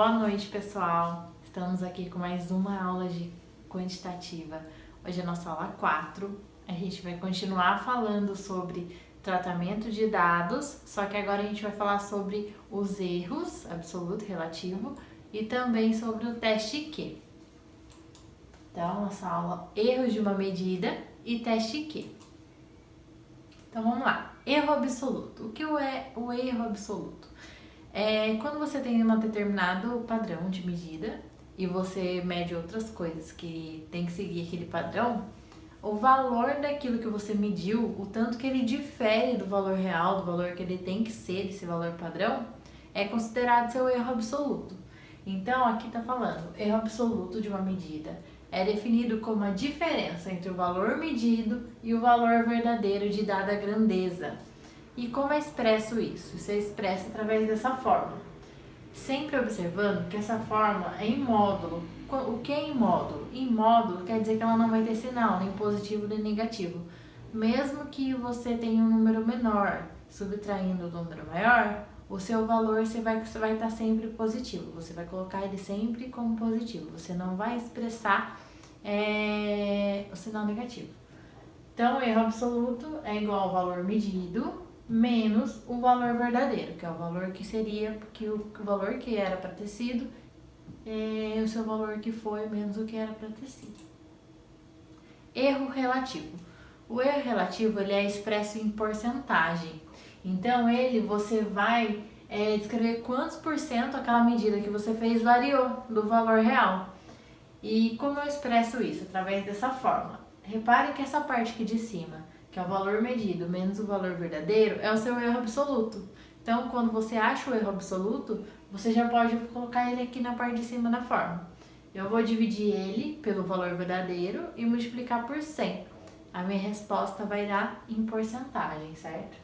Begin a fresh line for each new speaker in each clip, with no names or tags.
Boa noite, pessoal! Estamos aqui com mais uma aula de quantitativa. Hoje é a nossa aula 4. A gente vai continuar falando sobre tratamento de dados, só que agora a gente vai falar sobre os erros, absoluto, relativo, e também sobre o teste Q. Então, nossa aula erros de uma medida e teste Q. Então, vamos lá. Erro absoluto. O que é o erro absoluto? É quando você tem um determinado padrão de medida e você mede outras coisas que tem que seguir aquele padrão, o valor daquilo que você mediu, o tanto que ele difere do valor real, do valor que ele tem que ser, desse valor padrão, é considerado seu erro absoluto. Então, aqui está falando, erro absoluto de uma medida é definido como a diferença entre o valor medido e o valor verdadeiro de dada grandeza. E como é expresso isso? Isso é expresso através dessa forma. Sempre observando que essa forma é em módulo. O que é em módulo? Em módulo quer dizer que ela não vai ter sinal, nem positivo nem negativo. Mesmo que você tenha um número menor, subtraindo do número maior, o seu valor você vai estar sempre positivo. Você vai colocar ele sempre como positivo. Você não vai expressar o sinal negativo. Então, erro absoluto é igual ao valor medido menos o valor verdadeiro, que é o valor que seria, o valor que era para ter sido, o seu valor que foi menos o que era para ter sido. Erro relativo. O erro relativo ele é expresso em porcentagem. Então, você vai descrever quantos por cento aquela medida que você fez variou do valor real. E como eu expresso isso? Através dessa forma. Repare que essa parte aqui de cima, que é o valor medido menos o valor verdadeiro, é o seu erro absoluto. Então, quando você acha o erro absoluto, você já pode colocar ele aqui na parte de cima da forma. Eu vou dividir ele pelo valor verdadeiro e multiplicar por 100. A minha resposta vai dar em porcentagem, certo?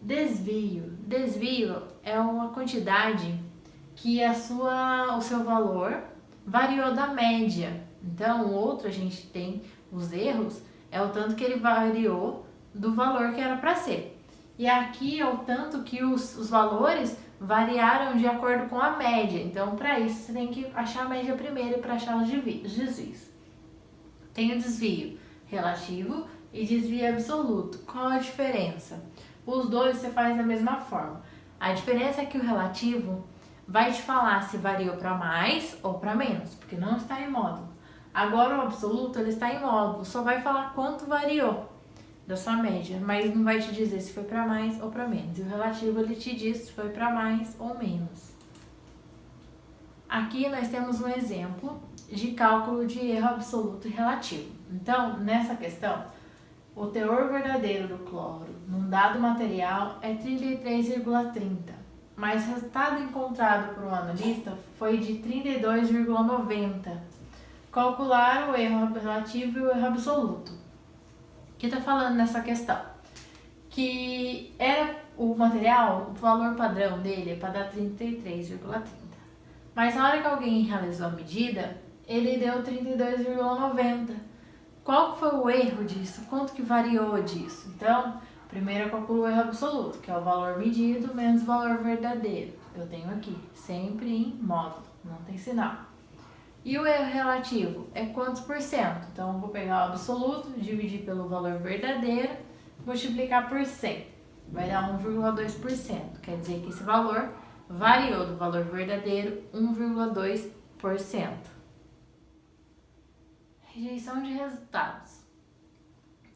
Desvio. Desvio é uma quantidade que o seu valor variou da média. Então, o outro a gente tem os erros, é o tanto que ele variou do valor que era para ser. E aqui é o tanto que os valores variaram de acordo com a média. Então, para isso, você tem que achar a média primeiro para achar os desvios. Tem o desvio relativo e desvio absoluto. Qual a diferença? Os dois você faz da mesma forma. A diferença é que o relativo vai te falar se variou para mais ou para menos, porque não está em módulo. Agora o absoluto ele está em módulo, só vai falar quanto variou da sua média, mas não vai te dizer se foi para mais ou para menos. E o relativo ele te diz se foi para mais ou menos. Aqui nós temos um exemplo de cálculo de erro absoluto e relativo. Então, nessa questão, o teor verdadeiro do cloro num dado material é 33,30. Mas o resultado encontrado por um analista foi de 32,90. Calcular o erro relativo e o erro absoluto. O que está falando nessa questão? Que era o material, o valor padrão dele é para dar 33,30. Mas na hora que alguém realizou a medida, ele deu 32,90. Qual foi o erro disso? Quanto que variou disso? Então, primeiro eu calculo o erro absoluto, que é o valor medido menos o valor verdadeiro. Eu tenho aqui, sempre em módulo, não tem sinal. E o erro relativo é quantos por cento? Então, eu vou pegar o absoluto, dividir pelo valor verdadeiro, multiplicar por 100. Vai dar 1,2%. Quer dizer que esse valor variou do valor verdadeiro 1,2%. Rejeição de resultados.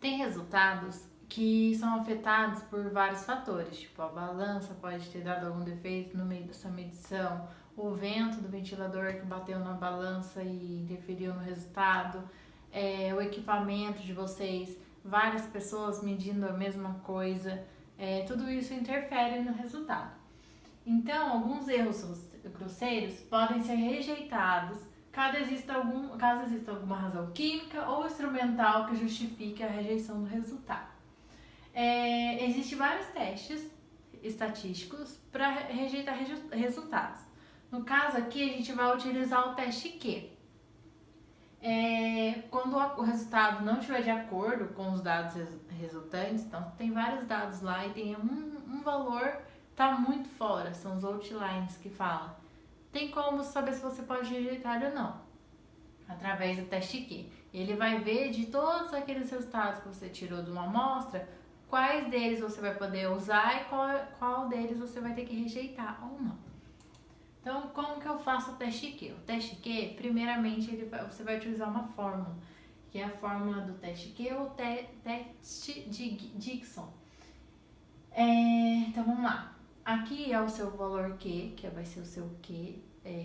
Tem resultados que são afetados por vários fatores, tipo a balança pode ter dado algum defeito no meio dessa medição, o vento do ventilador que bateu na balança e interferiu no resultado, o equipamento de vocês, várias pessoas medindo a mesma coisa, tudo isso interfere no resultado. Então, alguns erros grosseiros podem ser rejeitados caso exista alguma razão química ou instrumental que justifique a rejeição do resultado. Existem vários testes estatísticos para rejeitar resultados. No caso aqui, a gente vai utilizar o teste Q. Quando o resultado não estiver de acordo com os dados resultantes, então tem vários dados lá e tem um valor tá muito fora, são os outlines que falam. Tem como saber se você pode rejeitar ou não, através do teste Q. Ele vai ver de todos aqueles resultados que você tirou de uma amostra, quais deles você vai poder usar e qual deles você vai ter que rejeitar ou não. Então, como que eu faço o teste Q? O teste Q, primeiramente, você vai utilizar uma fórmula, que é a fórmula do teste Q ou teste de Dickson. Então, vamos lá. Aqui é o seu valor Q, que vai ser o seu Q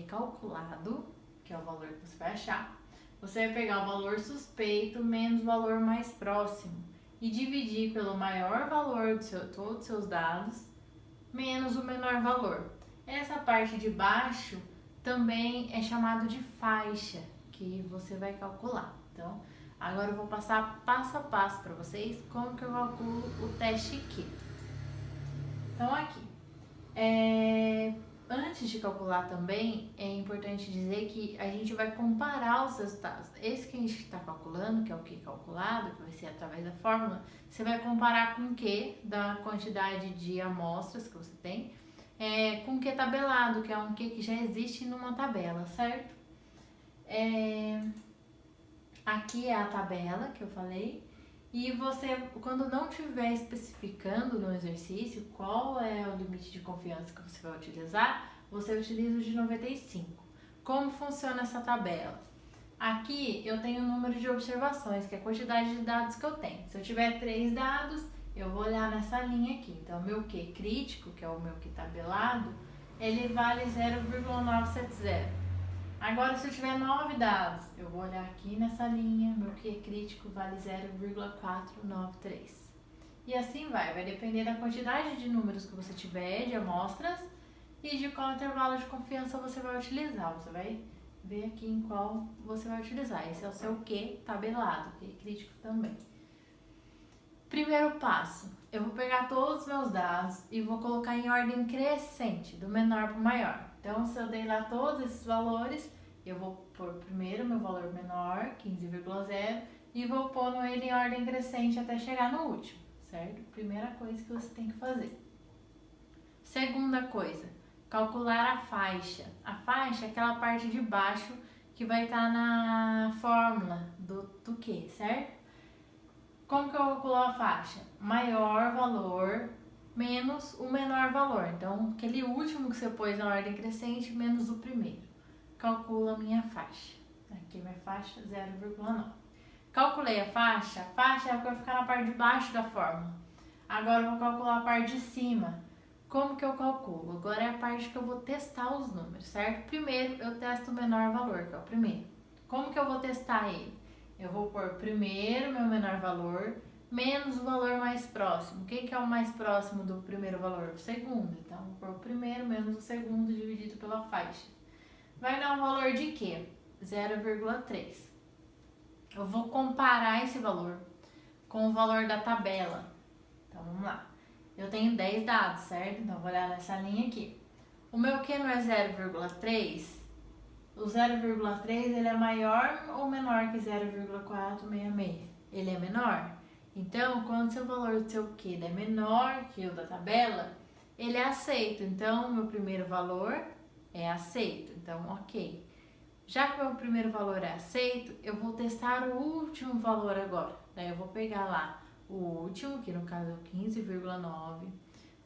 calculado, que é o valor que você vai achar. Você vai pegar o valor suspeito menos o valor mais próximo e dividir pelo maior valor de todos os seus dados menos o menor valor. Essa parte de baixo também é chamado de faixa, que você vai calcular. Então, agora eu vou passar passo a passo para vocês como que eu calculo o teste Q. Então, aqui, antes de calcular também, é importante dizer que a gente vai comparar os resultados. Esse que a gente está calculando, que é o Q calculado, que vai ser através da fórmula, você vai comparar com o Q da quantidade de amostras que você tem, com o Q tabelado, que é um Q que já existe numa tabela, certo? Aqui é a tabela que eu falei. E você, quando não estiver especificando no exercício qual é o limite de confiança que você vai utilizar, você utiliza o de 95. Como funciona essa tabela? Aqui eu tenho o número de observações, que é a quantidade de dados que eu tenho. Se eu tiver 3 dados, eu vou olhar nessa linha aqui. Então, o meu Q crítico, que é o meu Q tabelado, ele vale 0,970. Agora, se eu tiver 9 dados, eu vou olhar aqui nessa linha, meu Q crítico vale 0,493. E assim vai depender da quantidade de números que você tiver, de amostras, e de qual intervalo de confiança você vai utilizar. Você vai ver aqui em qual você vai utilizar. Esse é o seu Q tabelado, Q crítico também. Primeiro passo, eu vou pegar todos os meus dados e vou colocar em ordem crescente, do menor para o maior. Então, se eu dei lá todos esses valores, eu vou pôr primeiro meu valor menor, 15,0, e vou pôr ele em ordem crescente até chegar no último, certo? Primeira coisa que você tem que fazer. Segunda coisa, calcular a faixa. A faixa é aquela parte de baixo que vai estar na fórmula do Q, certo? Como que eu calculo a faixa? Maior valor menos o menor valor. Então, aquele último que você pôs na ordem crescente menos o primeiro. Calculo a minha faixa. Aqui minha faixa 0,9. Calculei a faixa é o que vai ficar na parte de baixo da fórmula. Agora eu vou calcular a parte de cima. Como que eu calculo? Agora é a parte que eu vou testar os números, certo? Primeiro eu testo o menor valor, que é o primeiro. Como que eu vou testar ele? Eu vou pôr primeiro meu menor valor menos o valor mais próximo. Quem que é o mais próximo do primeiro valor? O segundo. Então, vou pôr o primeiro menos o segundo dividido pela faixa. Vai dar um valor de quê? 0,3. Eu vou comparar esse valor com o valor da tabela. Então, vamos lá. Eu tenho 10 dados, certo? Então, eu vou olhar nessa linha aqui. O meu Q não é 0,3? O 0,3 ele é maior ou menor que 0,466? Ele é menor. Então, quando seu valor do seu Q é menor que o da tabela, ele é aceito. Então, o meu primeiro valor é aceito. Então, ok. Já que o meu primeiro valor é aceito, eu vou testar o último valor agora. Daí eu vou pegar lá o último, que no caso é o 15,9,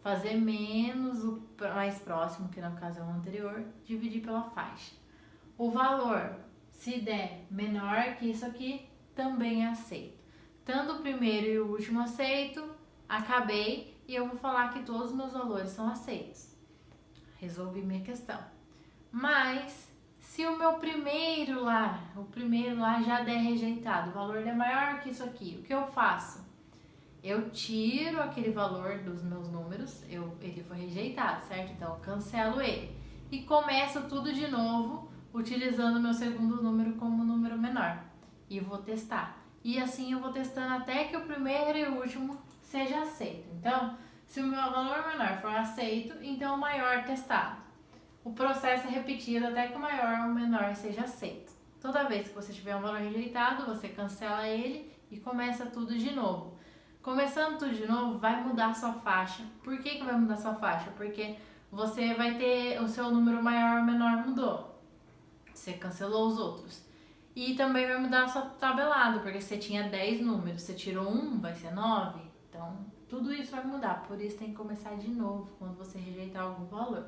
fazer menos o mais próximo, que no caso é o anterior, dividir pela faixa. O valor, se der menor que isso aqui, também é aceito. Tanto o primeiro e o último aceito, acabei e eu vou falar que todos os meus valores são aceitos. Resolvi minha questão. Mas, se o meu primeiro lá já der rejeitado, o valor é maior que isso aqui, o que eu faço? Eu tiro aquele valor dos meus números, ele foi rejeitado, certo? Então, eu cancelo ele e começo tudo de novo, utilizando o meu segundo número como número menor. E vou testar. E assim eu vou testando até que o primeiro e o último seja aceito. Então, se o meu valor menor for aceito, então o maior testado. O processo é repetido até que o maior ou o menor seja aceito. Toda vez que você tiver um valor rejeitado, você cancela ele e começa tudo de novo. Começando tudo de novo, vai mudar a sua faixa. Por que vai mudar a sua faixa? Porque você vai ter o seu número maior ou menor mudou. Você cancelou os outros. E também vai mudar a sua tabelada, porque você tinha 10 números, você tirou um, vai ser 9. Então, tudo isso vai mudar. Por isso tem que começar de novo quando você rejeitar algum valor.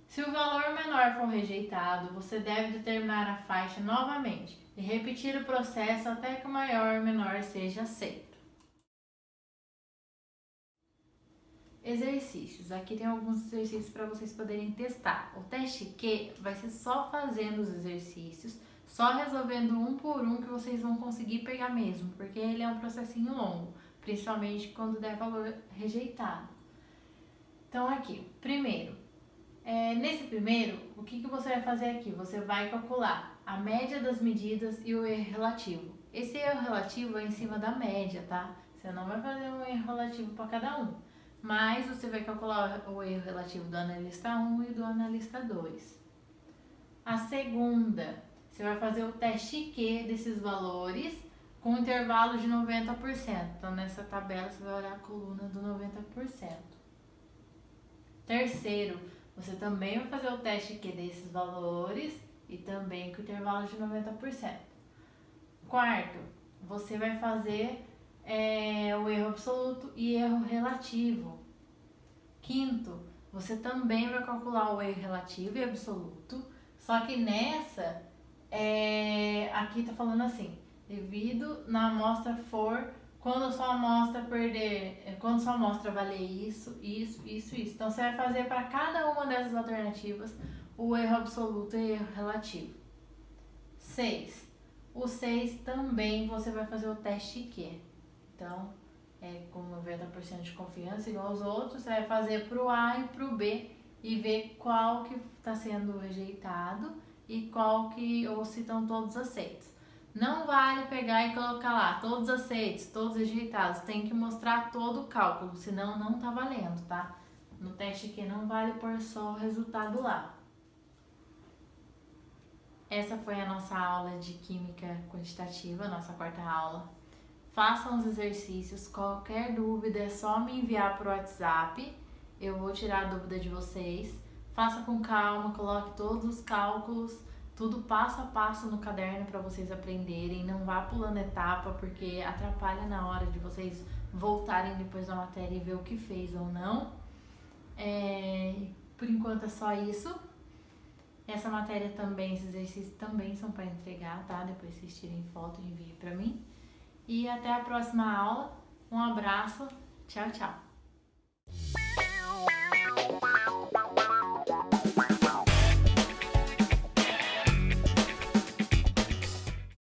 Se o valor menor for rejeitado, você deve determinar a faixa novamente e repetir o processo até que o maior ou menor seja aceito. Exercícios. Aqui tem alguns exercícios para vocês poderem testar. O teste Q vai ser só fazendo os exercícios, só resolvendo um por um que vocês vão conseguir pegar mesmo, porque ele é um processinho longo, principalmente quando der valor rejeitado. Então aqui, nesse primeiro, o que você vai fazer aqui? Você vai calcular a média das medidas e o erro relativo. Esse erro relativo é em cima da média, tá? Você não vai fazer um erro relativo para cada um, mas você vai calcular o erro relativo do analista 1 e do analista 2. A segunda, você vai fazer o teste Q desses valores com intervalo de 90%. Então, nessa tabela, você vai olhar a coluna do 90%. Terceiro, você também vai fazer o teste Q desses valores e também com intervalo de 90%. Quarto, você vai fazer o erro absoluto e erro relativo. Quinto, você também vai calcular o erro relativo e absoluto, só que nessa, aqui tá falando assim, devido na amostra for, quando sua amostra quando sua amostra valer isso. Então você vai fazer para cada uma dessas alternativas o erro absoluto e erro relativo. 6. O 6 também você vai fazer o teste Q. Então, com 90% de confiança, igual aos outros, você vai fazer para o A e para o B e ver qual que está sendo rejeitado e ou se estão todos aceitos. Não vale pegar e colocar lá todos aceitos, todos rejeitados. Tem que mostrar todo o cálculo, senão não tá valendo, tá? No teste Q não vale pôr só o resultado lá. Essa foi a nossa aula de Química Quantitativa, nossa quarta aula. Façam os exercícios, qualquer dúvida é só me enviar por WhatsApp, eu vou tirar a dúvida de vocês. Faça com calma, coloque todos os cálculos, tudo passo a passo no caderno para vocês aprenderem. Não vá pulando etapa, porque atrapalha na hora de vocês voltarem depois da matéria e ver o que fez ou não. Por enquanto é só isso. Essa matéria também, esses exercícios também são para entregar, tá? Depois vocês tirem foto e enviem para mim. E até a próxima aula. Um abraço. Tchau, tchau.